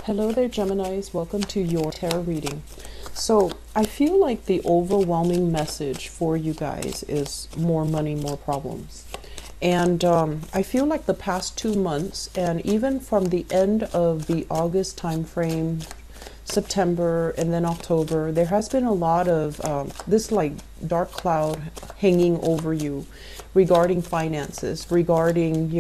Hello there, Geminis. Welcome to your tarot reading. So I feel like the overwhelming message for you guys is more money, more problems. And I feel like the past 2 months, and even from the end of the August time frame, September, and then October, there has been a lot of this like dark cloud hanging over you regarding finances, regarding,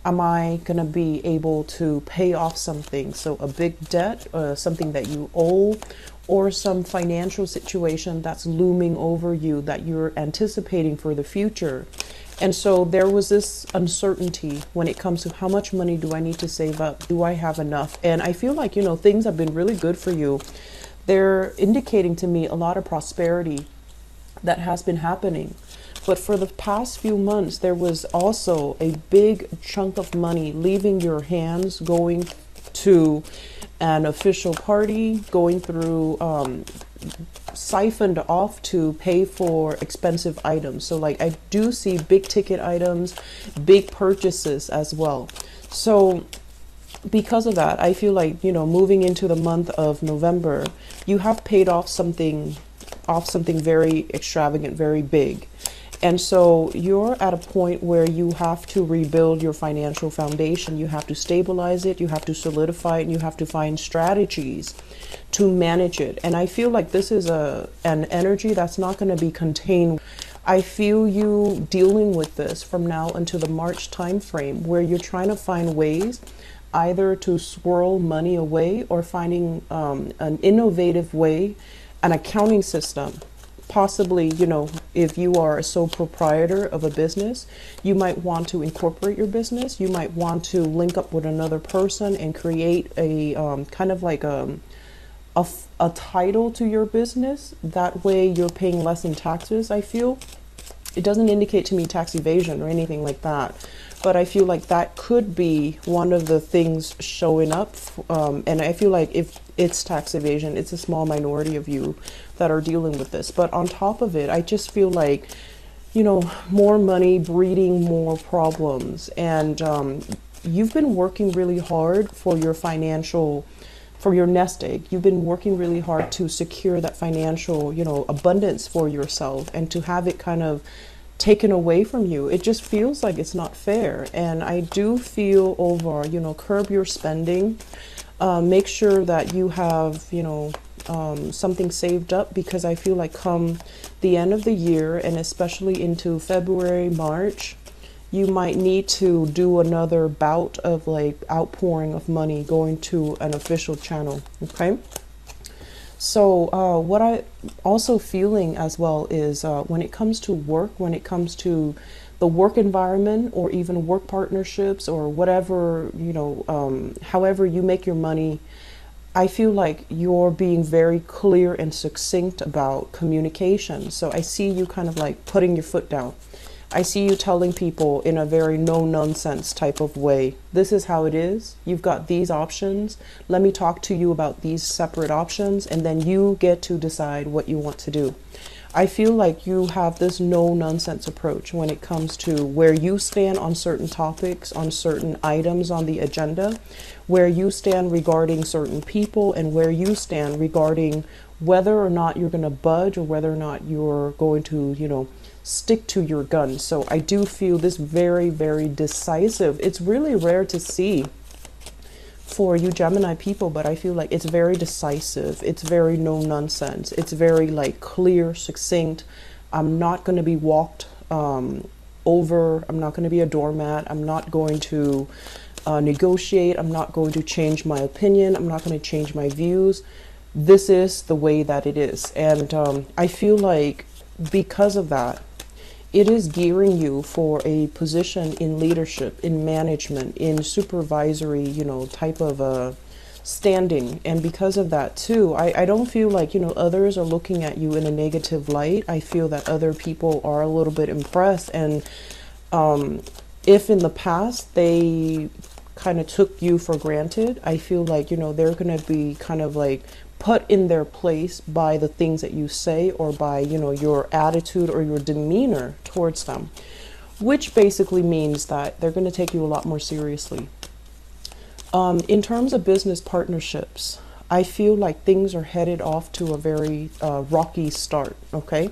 am I going to be able to pay off something? So a big debt, something that you owe, or some financial situation that's looming over you that you're anticipating for the future. And so there was this uncertainty when it comes to how much money do I need to save up? Do I have enough? And I feel like, things have been really good for you. They're indicating to me a lot of prosperity that has been happening. But for the past few months, there was also a big chunk of money leaving your hands, going to an official party, going through, siphoned off to pay for expensive items. So like I do see big ticket items, big purchases as well. So because of that, I feel like, moving into the month of November, you have paid off something very extravagant, very big. And so you're at a point where you have to rebuild your financial foundation. You have to stabilize it, you have to solidify it, and you have to find strategies to manage it. And I feel like this is an energy that's not going to be contained. I feel you dealing with this from now until the March time frame, where you're trying to find ways either to swirl money away or finding an innovative way, an accounting system. Possibly, if you are a sole proprietor of a business, you might want to incorporate your business. You might want to link up with another person and create a kind of like a title to your business. That way you're paying less in taxes, I feel. It doesn't indicate to me tax evasion or anything like that. But I feel like that could be one of the things showing up. And I feel like if it's tax evasion, it's a small minority of you that are dealing with this. But on top of it, I just feel like, more money breeding more problems. And you've been working really hard for your nest egg. You've been working really hard to secure that financial, abundance for yourself, and to have it kind of taken away from you. It just feels like it's not fair. And I do feel over, curb your spending. Make sure that you have, something saved up, because I feel like come the end of the year, and especially into February, March, you might need to do another bout of like outpouring of money going to an official channel. Okay. So what I also feeling as well is when it comes to work, when it comes to the work environment, or even work partnerships, or whatever, however you make your money, I feel like you're being very clear and succinct about communication. So I see you kind of like putting your foot down. I see you telling people in a very no-nonsense type of way, this is how it is. You've got these options. Let me talk to you about these separate options, and then you get to decide what you want to do. I feel like you have this no-nonsense approach when it comes to where you stand on certain topics, on certain items on the agenda, where you stand regarding certain people, and where you stand regarding whether or not you're going to budge, or whether or not you're going to, stick to your guns. So I do feel this very, very decisive. It's really rare to see for you Gemini people, but I feel like it's very decisive. It's very no nonsense. It's very like clear, succinct. I'm not going to be walked over. I'm not going to be a doormat. I'm not going to negotiate. I'm not going to change my opinion. I'm not going to change my views. This is the way that it is. And I feel like because of that, it is gearing you for a position in leadership, in management, in supervisory, type of standing. And because of that too, I don't feel like, others are looking at you in a negative light. I feel that other people are a little bit impressed. And if in the past they kind of took you for granted, I feel like, they're going to be kind of like put in their place by the things that you say, or by, your attitude or your demeanor towards them, which basically means that they're going to take you a lot more seriously. In terms of business partnerships, I feel like things are headed off to a very rocky start, okay?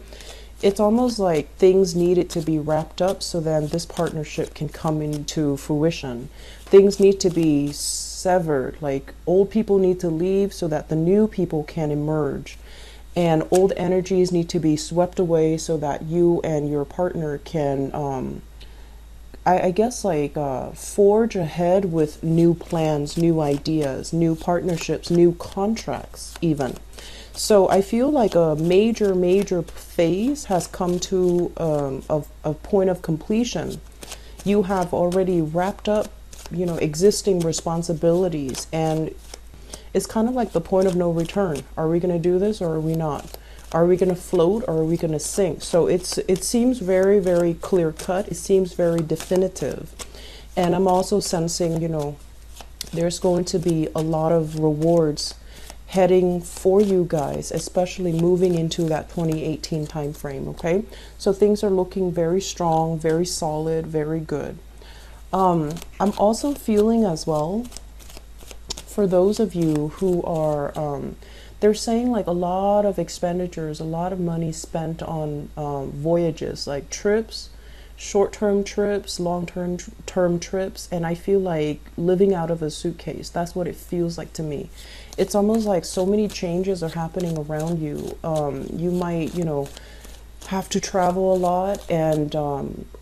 It's almost like things needed to be wrapped up so then this partnership can come into fruition. Things need to be severed, like old people need to leave so that the new people can emerge. And old energies need to be swept away so that you and your partner can I guess like forge ahead with new plans, new ideas, new partnerships, new contracts even. So I feel like a major phase has come to a point of completion. You have already wrapped up, you know, existing responsibilities, and it's kind of like the point of no return. Are we going to do this or are we not? Are we going to float or are we going to sink? So it seems very clear cut. It seems very definitive. And I'm also sensing, you know, there's going to be a lot of rewards heading for you guys, especially moving into that 2018 time frame, okay? So things are looking very strong, very solid, very good. I'm also feeling as well, for those of you who are they're saying like a lot of expenditures, a lot of money spent on voyages, like trips, short-term trips, long-term trips, and I feel like living out of a suitcase. That's what it feels like to me. It's almost like so many changes are happening around you. You might, you know, have to travel a lot, and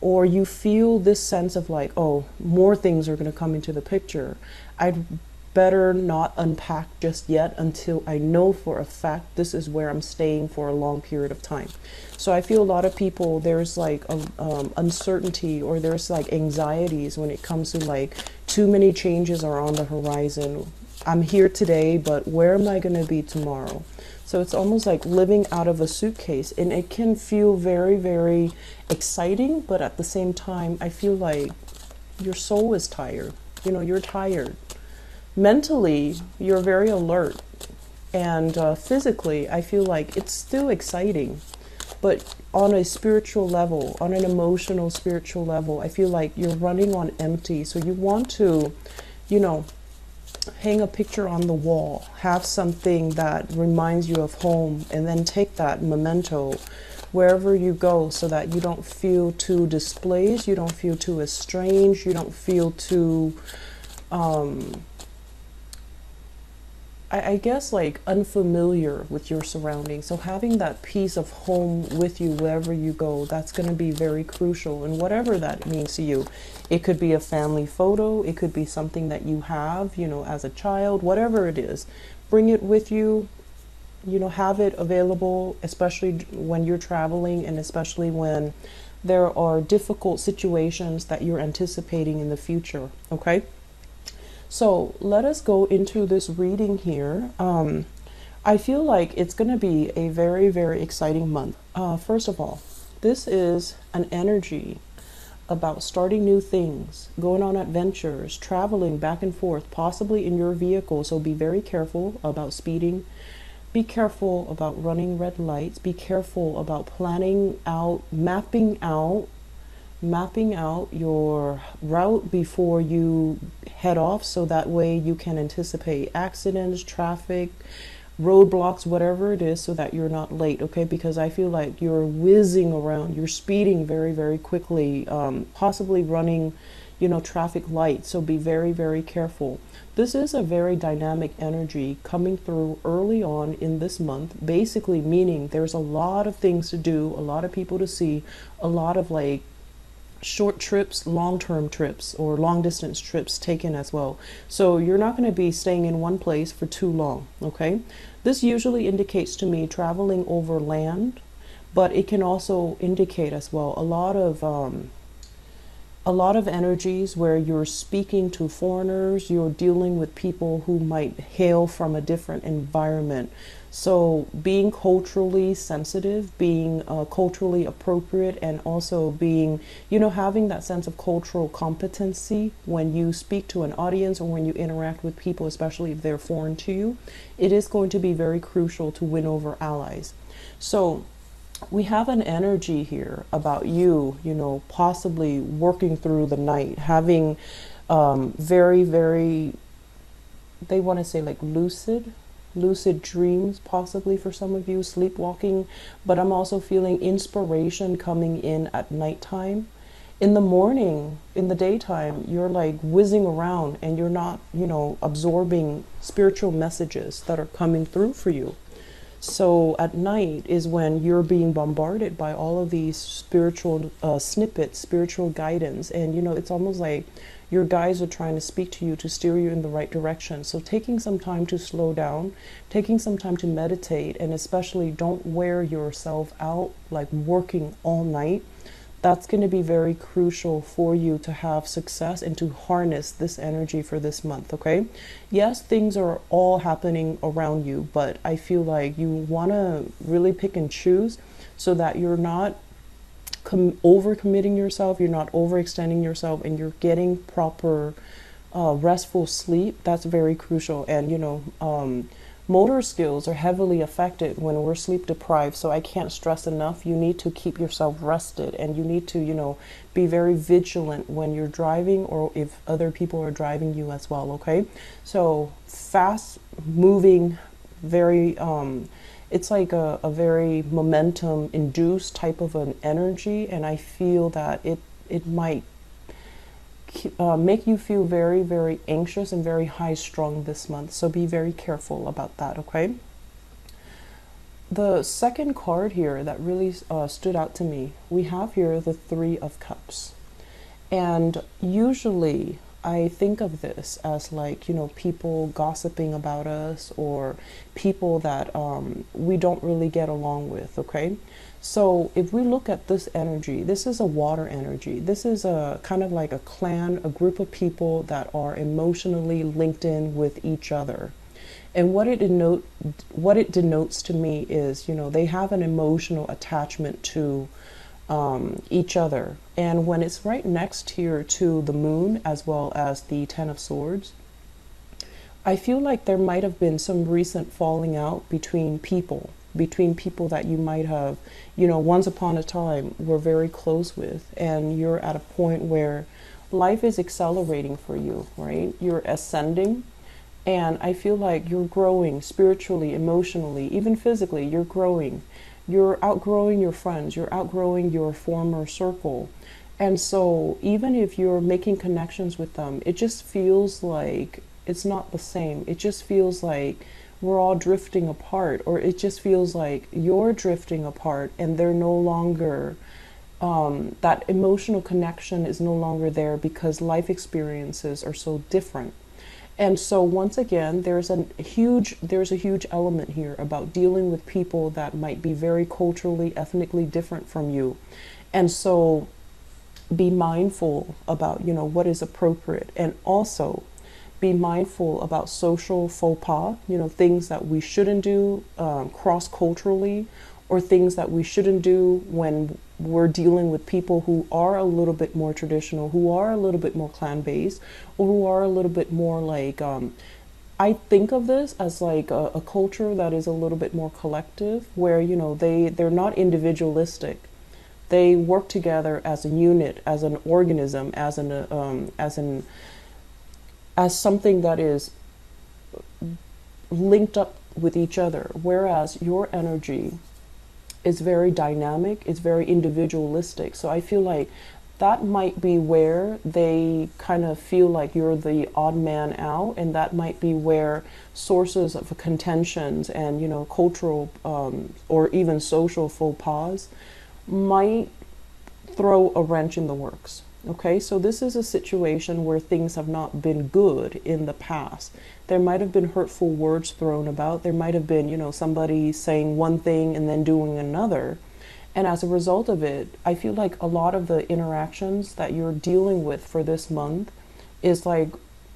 or you feel this sense of like, oh, more things are going to come into the picture. I'd better not unpack just yet until I know for a fact this is where I'm staying for a long period of time. So I feel a lot of people, there's like uncertainty, or there's like anxieties when it comes to like too many changes are on the horizon. I'm here today, but where am I going to be tomorrow? So it's almost like living out of a suitcase, and it can feel very exciting, but at the same time I feel like your soul is tired. You know, you're tired. Mentally, you're very alert, and physically, I feel like it's still exciting, but on a spiritual level, on an emotional, spiritual level, I feel like you're running on empty. So you want to, you know, hang a picture on the wall, have something that reminds you of home, and then take that memento wherever you go so that you don't feel too displaced, you don't feel too estranged, you don't feel too I guess like unfamiliar with your surroundings. So having that piece of home with you wherever you go, that's going to be very crucial, and whatever that means to you. It could be a family photo, it could be something that you have, you know, as a child, whatever it is. Bring it with you, you know, have it available, especially when you're traveling, and especially when there are difficult situations that you're anticipating in the future, okay? So let us go into this reading here. I feel like it's going to be a very exciting month. First of all, this is an energy about starting new things, going on adventures, traveling back and forth, possibly in your vehicle. So be very careful about speeding. Be careful about running red lights. Be careful about planning out, mapping out your route before you head off, so that way you can anticipate accidents, traffic, roadblocks, whatever it is, so that you're not late, okay? Because I feel like you're whizzing around, you're speeding very quickly, possibly running, you know, traffic lights. So be very careful. This is a very dynamic energy coming through early on in this month, basically meaning there's a lot of things to do, a lot of people to see, a lot of like short trips, long-term trips, or long-distance trips taken as well. So you're not going to be staying in one place for too long, okay? This usually indicates to me traveling over land, but it can also indicate as well a lot of energies where you're speaking to foreigners, you're dealing with people who might hail from a different environment. So being culturally sensitive, being culturally appropriate, and also being, you know, having that sense of cultural competency when you speak to an audience or when you interact with people, especially if they're foreign to you, it is going to be very crucial to win over allies. So we have an energy here about you, you know, possibly working through the night, having very they want to say like lucid dreams, possibly for some of you, sleepwalking. But I'm also feeling inspiration coming in at nighttime. In the morning, in the daytime, you're like whizzing around and you're not, you know, absorbing spiritual messages that are coming through for you. So at night is when you're being bombarded by all of these spiritual snippets, spiritual guidance. And, you know, it's almost like your guides are trying to speak to you to steer you in the right direction. So taking some time to slow down, taking some time to meditate, and especially don't wear yourself out like working all night. That's going to be very crucial for you to have success and to harness this energy for this month, okay? Yes, things are all happening around you, but I feel like you want to really pick and choose so that you're not overcommitting yourself, you're not overextending yourself, and you're getting proper restful sleep. That's very crucial. And, you know, motor skills are heavily affected when we're sleep deprived. So I can't stress enough, you need to keep yourself rested, and you need to, you know, be very vigilant when you're driving or if other people are driving you as well, okay? So fast moving, very, it's like a very momentum induced type of an energy. And I feel that it might make you feel very, very anxious and very high strung this month. So be very careful about that, okay? The second card here that really stood out to me, we have here the Three of Cups. And usually I think of this as like, you know, people gossiping about us or people that we don't really get along with, okay? So if we look at this energy, this is a water energy. This is a kind of like a clan, a group of people that are emotionally linked in with each other. And what it denotes to me is, you know, they have an emotional attachment to each other. And when it's right next here to the moon as well as the Ten of Swords, I feel like there might have been some recent falling out between people that you might have, you know, once upon a time were very close with, and you're at a point where life is accelerating for you, right? You're ascending, and I feel like you're growing spiritually, emotionally, even physically. You're growing. You're outgrowing your friends. You're outgrowing your former circle. And so even if you're making connections with them, it just feels like it's not the same. It just feels like we're all drifting apart, or it just feels like you're drifting apart and they're no longer, that emotional connection is no longer there because life experiences are so different. And so once again, there's a huge element here about dealing with people that might be very culturally, ethnically different from you. And so be mindful about, you know, what is appropriate, and also be mindful about social faux pas, you know, things that we shouldn't do cross-culturally, or things that we shouldn't do when we're dealing with people who are a little bit more traditional, who are a little bit more clan-based, or who are a little bit more like, I think of this as like a culture that is a little bit more collective, where, you know, they're not individualistic. They work together as a unit, as an organism, as something that is linked up with each other. Whereas your energy is very dynamic, it's very individualistic. So I feel like that might be where they kind of feel like you're the odd man out, and that might be where sources of contentions and, you know, cultural or even social faux pas might throw a wrench in the works. Okay, so this is a situation where things have not been good in the past. There might have been hurtful words thrown about. There might have been, you know, somebody saying one thing and then doing another. And as a result of it, I feel like a lot of the interactions that you're dealing with for this month is like,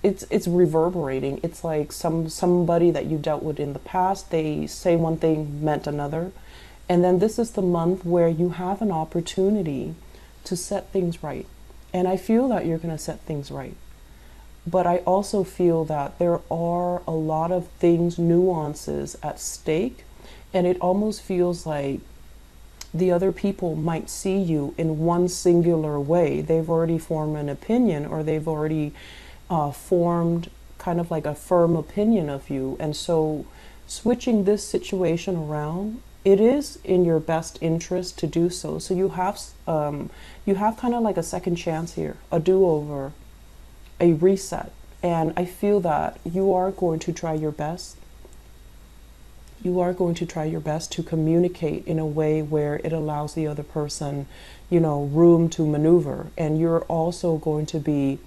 it's reverberating. It's like somebody that you dealt with in the past, they say one thing meant another. And then this is the month where you have an opportunity to set things right. And I feel that you're going to set things right. But I also feel that there are a lot of things, nuances at stake. And it almost feels like the other people might see you in one singular way. They've already formed an opinion, or they've already formed kind of like a firm opinion of you. And so switching this situation around, it is in your best interest to do so. So you have kind of like a second chance here, a do-over, a reset. And I feel that you are going to try your best. You are going to try your best to communicate in a way where it allows the other person, room to maneuver. And you're also going to be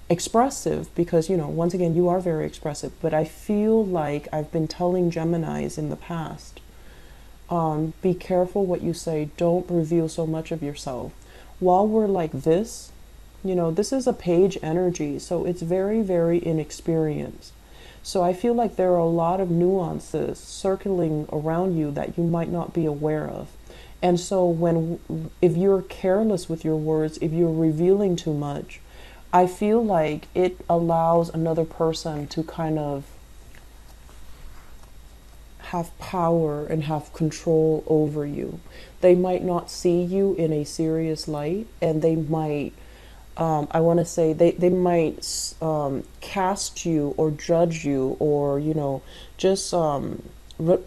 expressive because, once again, you are very expressive. But I feel like I've been telling Geminis in the past, be careful what you say. Don't reveal so much of yourself. While we're like this, this is a page energy, so it's very, very inexperienced. So I feel like there are a lot of nuances circling around you that you might not be aware of. And so if you're careless with your words, if you're revealing too much, I feel like it allows another person to kind of have power and have control over you. They might not see you in a serious light, and they might, I want to say, they might cast you or judge you or, just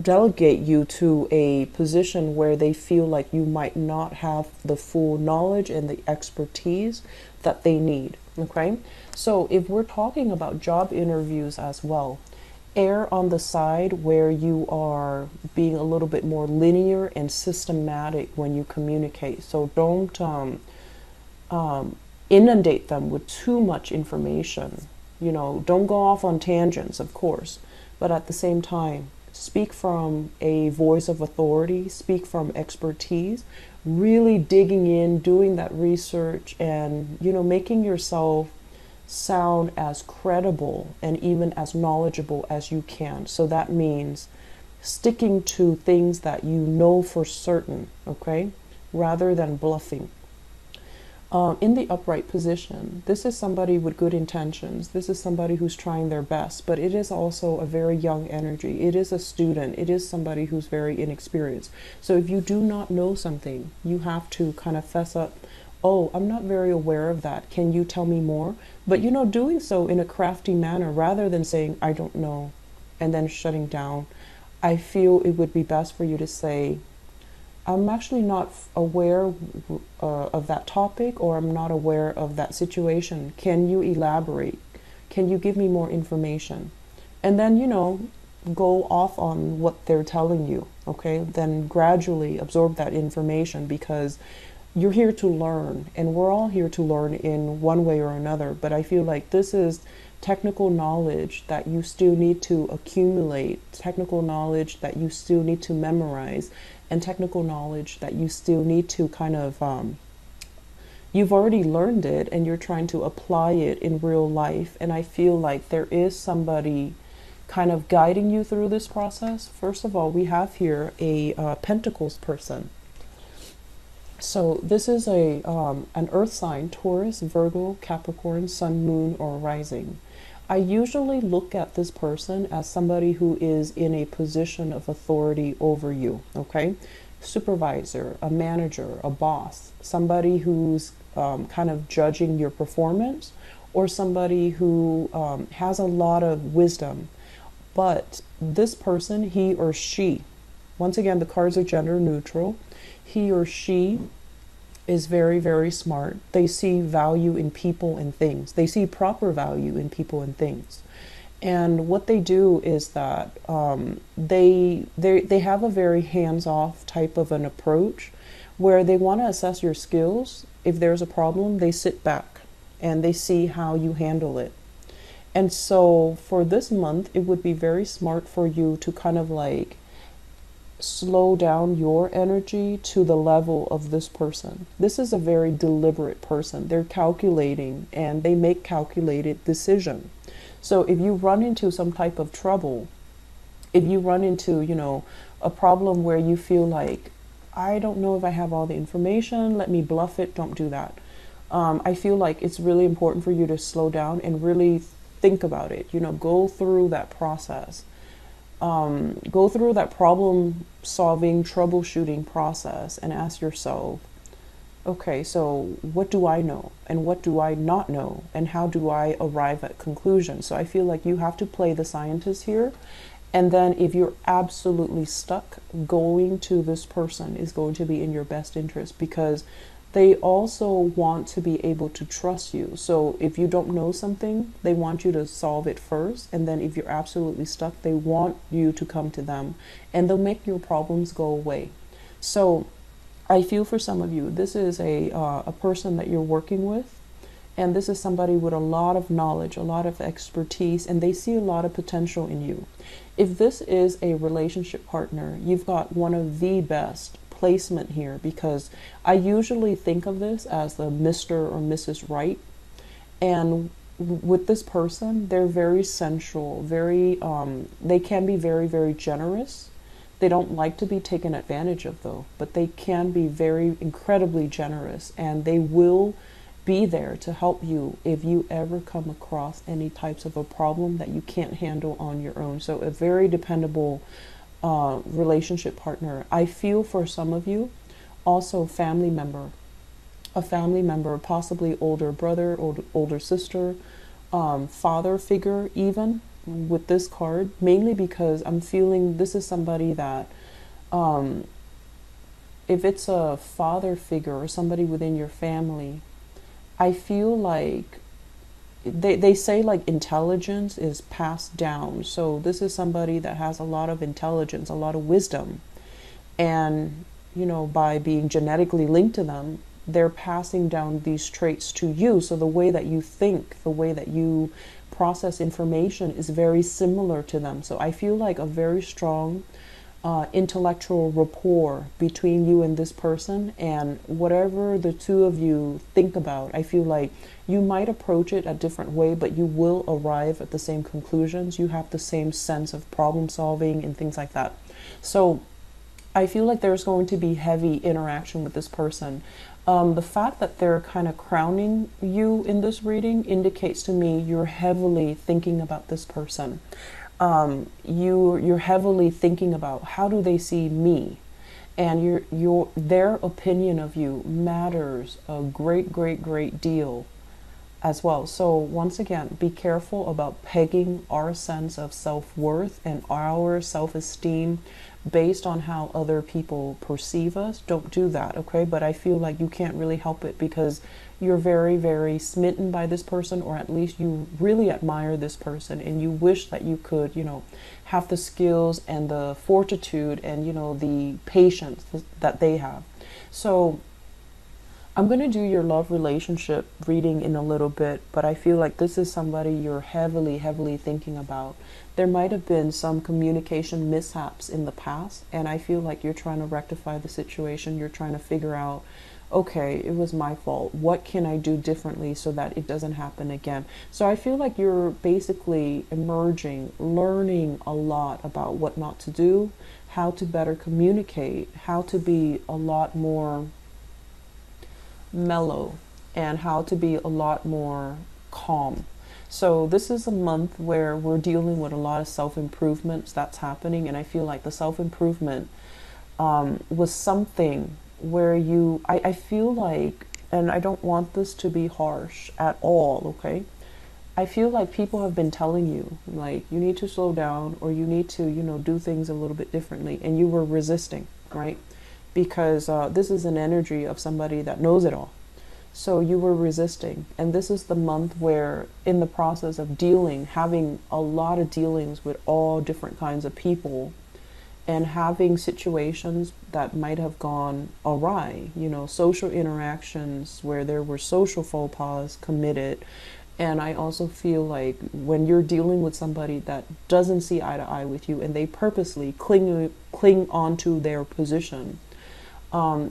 delegate you to a position where they feel like you might not have the full knowledge and the expertise that they need. Okay, so if we're talking about job interviews as well, err on the side where you are being a little bit more linear and systematic when you communicate. So don't inundate them with too much information. Don't go off on tangents, of course, but at the same time, speak from a voice of authority, speak from expertise, really digging in, doing that research, and, making yourself sound as credible and even as knowledgeable as you can. So that means sticking to things that you know for certain, okay, rather than bluffing. In the upright position, this is somebody with good intentions. This is somebody who's trying their best, but it is also a very young energy. It is a student. It is somebody who's very inexperienced. So if you do not know something, you have to kind of fess up. Oh, I'm not very aware of that. Can you tell me more? But, doing so in a crafty manner rather than saying, I don't know, and then shutting down. I feel it would be best for you to say, I'm actually not aware of that topic, or I'm not aware of that situation. Can you elaborate? Can you give me more information? And then, go off on what they're telling you, okay? Then gradually absorb that information, because you're here to learn, and we're all here to learn in one way or another. But I feel like this is technical knowledge that you still need to accumulate, technical knowledge that you still need to memorize, and technical knowledge that you still need to kind of, you've already learned it and you're trying to apply it in real life. And I feel like there is somebody kind of guiding you through this process. First of all, we have here a Pentacles person. So this is an earth sign, Taurus, Virgo, Capricorn, Sun, Moon, or Rising. I usually look at this person as somebody who is in a position of authority over you, okay? Supervisor, a manager, a boss, somebody who's kind of judging your performance, or somebody who has a lot of wisdom. But this person, he or she, once again, the cards are gender neutral, he or she is very, very smart. They see value in people and things. They see proper value in people and things. And what they do is that they have a very hands-off type of an approach where they want to assess your skills. If there's a problem, they sit back and they see how you handle it. And so for this month, it would be very smart for you to kind of like slow down your energy to the level of this person. This is a very deliberate person. They're calculating and they make calculated decisions. So if you run into some type of trouble, if you run into, a problem where you feel like, I don't know if I have all the information, let me bluff it, don't do that. I feel like it's really important for you to slow down and really think about it, go through that process. Go through that problem solving, troubleshooting process and ask yourself, Okay, so what do I know and what do I not know and how do I arrive at conclusions? So I feel like you have to play the scientist here. And then if you're absolutely stuck, going to this person is going to be in your best interest because they also want to be able to trust you. So if you don't know something, they want you to solve it first. And then if you're absolutely stuck, they want you to come to them and they'll make your problems go away. So I feel for some of you, this is a person that you're working with, and this is somebody with a lot of knowledge, a lot of expertise, and they see a lot of potential in you. If this is a relationship partner, you've got one of the best placement here because I usually think of this as the Mr. or Mrs. Right. And with this person, they're very sensual, very, they can be very, very generous. They don't like to be taken advantage of though, but they can be very incredibly generous and they will be there to help you if you ever come across any types of a problem that you can't handle on your own. So a very dependable relationship partner. I feel for some of you also family member, a family member, possibly older brother, older sister, father figure even with this card, mainly because I'm feeling this is somebody that if it's a father figure or somebody within your family, I feel like they say like intelligence is passed down. So this is somebody that has a lot of intelligence, a lot of wisdom. And, you know, by being genetically linked to them, they're passing down these traits to you. So the way that you think, the way that you process information is very similar to them. So I feel like a very strong intellectual rapport between you and this person, and whatever the two of you think about, I feel like you might approach it a different way, but you will arrive at the same conclusions. You have the same sense of problem solving and things like that. So I feel like there's going to be heavy interaction with this person. The fact that they're kind of crowning you in this reading indicates to me you're heavily thinking about this person. You're heavily thinking about how do they see me, and their opinion of you matters a great deal as well. So once again, be careful about pegging our sense of self-worth and our self-esteem based on how other people perceive us. Don't do that, okay? But I feel like you can't really help it because you're very smitten by this person, or at least you really admire this person and you wish that you could, you know, have the skills and the fortitude and, you know, the patience that they have. So I'm going to do your love relationship reading in a little bit, but I feel like this is somebody you're heavily thinking about. There might have been some communication mishaps in the past, and I feel like you're trying to rectify the situation. You're trying to figure out, okay, it was my fault. What can I do differently so that it doesn't happen again? So I feel like you're basically emerging, learning a lot about what not to do, how to better communicate, how to be a lot more mellow, and how to be a lot more calm. So this is a month where we're dealing with a lot of self-improvements that's happening, and I feel like the self-improvement was something where I feel like, and I don't want this to be harsh at all, okay? I feel like people have been telling you, like, you need to slow down, or you need to, you know, do things a little bit differently, and you were resisting, right? Because this is an energy of somebody that knows it all. So you were resisting, and this is the month where, in the process of having a lot of dealings with all different kinds of people, and having situations that might have gone awry, you know, social interactions where there were social faux pas committed. And I also feel like when you're dealing with somebody that doesn't see eye to eye with you and they purposely cling onto their position,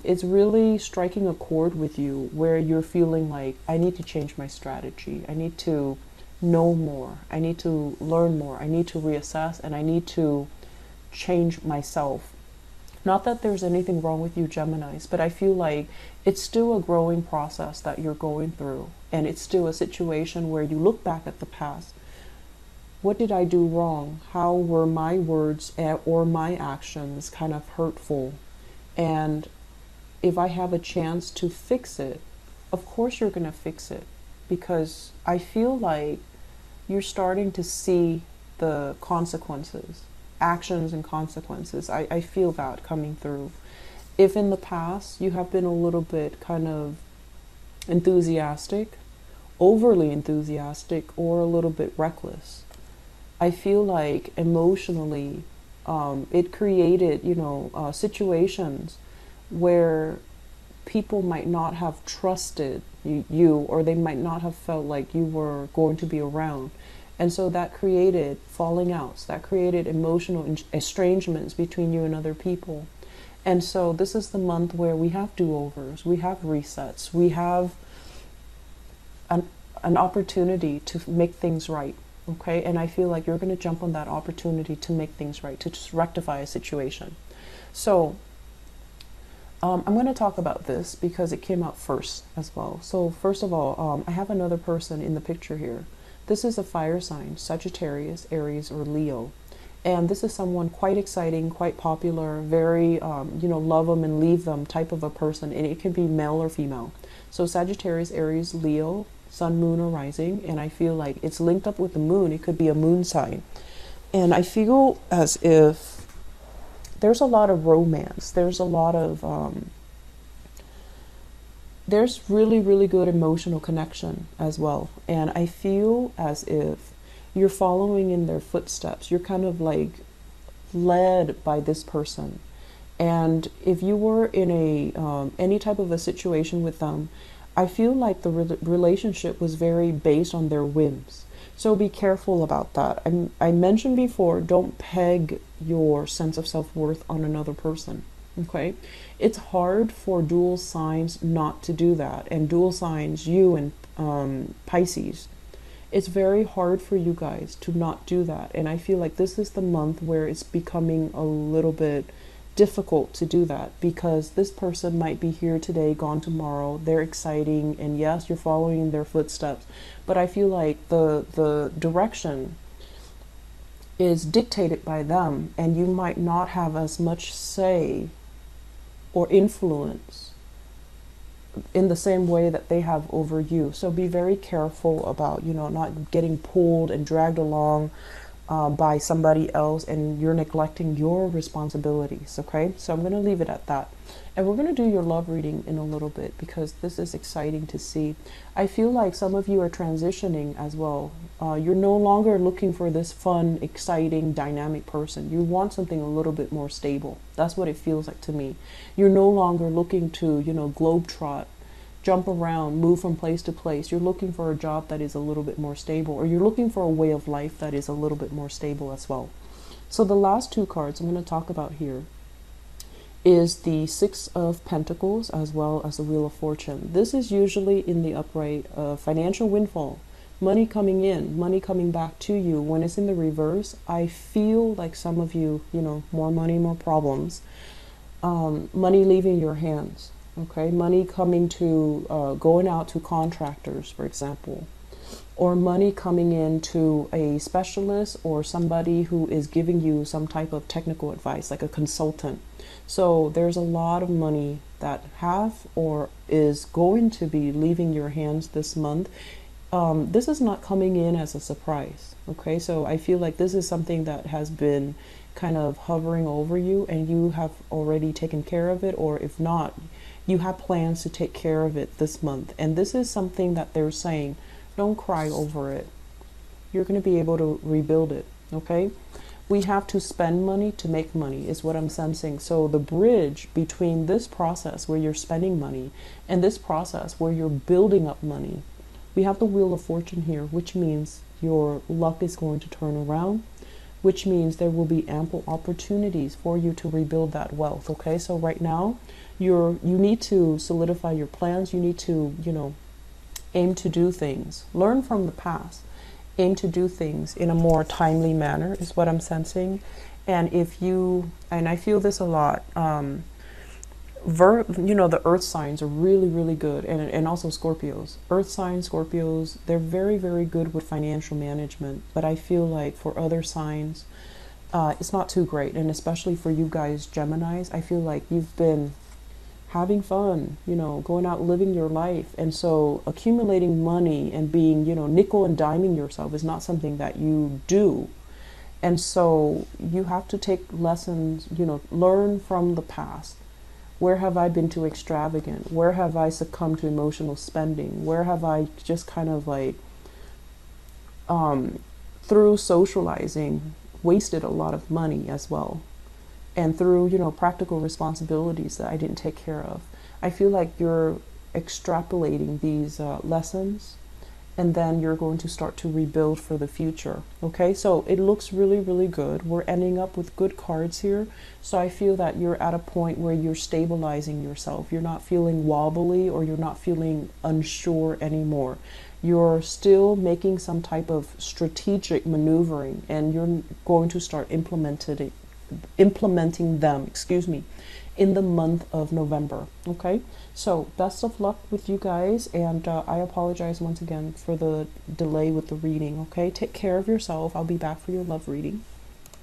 it's really striking a chord with you where you're feeling like, I need to change my strategy. I need to know more. I need to learn more. I need to reassess, and I need to change myself. Not that there's anything wrong with you, Geminis, but I feel like it's still a growing process that you're going through. And it's still a situation where you look back at the past. What did I do wrong? How were my words or my actions kind of hurtful? And if I have a chance to fix it, of course you're going to fix it, because I feel like you're starting to see the consequences, actions and consequences. I feel that coming through. If in the past you have been a little bit kind of enthusiastic, overly enthusiastic, or a little bit reckless, I feel like emotionally it created, situations where people might not have trusted you, or they might not have felt like you were going to be around. And so that created falling outs, that created emotional estrangements between you and other people. And so this is the month where we have do-overs, we have resets, we have an opportunity to make things right. Okay, and I feel like you're going to jump on that opportunity to make things right, to just rectify a situation. So I'm going to talk about this because it came out first as well. So first of all, I have another person in the picture here. This is a fire sign, Sagittarius, Aries, or Leo. And this is someone quite exciting, quite popular, very, love them and leave them type of a person. And it can be male or female. So Sagittarius, Aries, Leo, Sun, Moon, or Rising. And I feel like it's linked up with the moon. It could be a moon sign. And I feel as if there's a lot of romance. There's a lot of, there's really, really good emotional connection as well. And I feel as if you're following in their footsteps. You're kind of like led by this person. And if you were in a any type of a situation with them, I feel like the relationship was very based on their whims. So be careful about that. I mentioned before, don't peg your sense of self-worth on another person. Okay? It's hard for dual signs not to do that. And dual signs, you and Pisces, it's very hard for you guys to not do that. And I feel like this is the month where it's becoming a little bit difficult to do that, because this person might be here today, gone tomorrow. They're exciting, and yes, you're following in their footsteps, but I feel like the direction is dictated by them, and you might not have as much say or influence in the same way that they have over you. So be very careful about, not getting pulled and dragged along by somebody else, and you're neglecting your responsibilities. Okay, so I'm going to leave it at that, and we're going to do your love reading in a little bit, because this is exciting to see. I feel like some of you are transitioning as well. You're no longer looking for this fun, exciting, dynamic person. You want something a little bit more stable. That's what it feels like to me. You're no longer looking to, globetrot, jump around, move from place to place. You're looking for a job that is a little bit more stable, or you're looking for a way of life that is a little bit more stable as well. So the last two cards I'm going to talk about here is the Six of Pentacles as well as the Wheel of Fortune. This is usually in the upright financial windfall, money coming in, money coming back to you. When it's in the reverse, I feel like some of you, more money, more problems, money leaving your hands. Okay, money coming to, going out to contractors, for example, or money coming in to a specialist or somebody who is giving you some type of technical advice, like a consultant. So there's a lot of money that have or is going to be leaving your hands this month. This is not coming in as a surprise. Okay, so I feel like this is something that has been kind of hovering over you, and you have already taken care of it, or if not, you have plans to take care of it this month. And this is something that they're saying, don't cry over it. You're going to be able to rebuild it, okay? We have to spend money to make money is what I'm sensing. So the bridge between this process where you're spending money and this process where you're building up money, we have the Wheel of Fortune here, which means your luck is going to turn around, which means there will be ample opportunities for you to rebuild that wealth, okay? So right now, you need to solidify your plans. You need to, aim to do things. Learn from the past. Aim to do things in a more timely manner is what I'm sensing. And and I feel this a lot, the earth signs are really, really good. And also Scorpios. Earth signs, Scorpios, they're very, very good with financial management. But I feel like for other signs, it's not too great. And especially for you guys, Geminis, I feel like you've been having fun, you know, going out living your life. And so accumulating money and being, you know, nickel and diming yourself is not something that you do. And so you have to take lessons, you know, learn from the past. Where have I been too extravagant? Where have I succumbed to emotional spending? Where have I just kind of like, through socializing, wasted a lot of money as well? And through, you know, practical responsibilities that I didn't take care of. I feel like you're extrapolating these lessons, and then you're going to start to rebuild for the future. Okay, so it looks really, really good. We're ending up with good cards here. So I feel that you're at a point where you're stabilizing yourself. You're not feeling wobbly, or you're not feeling unsure anymore. You're still making some type of strategic maneuvering, and you're going to start implementing them, in the month of November. Okay, so best of luck with you guys, and I apologize once again for the delay with the reading. Okay, take care of yourself. I'll be back for your love reading.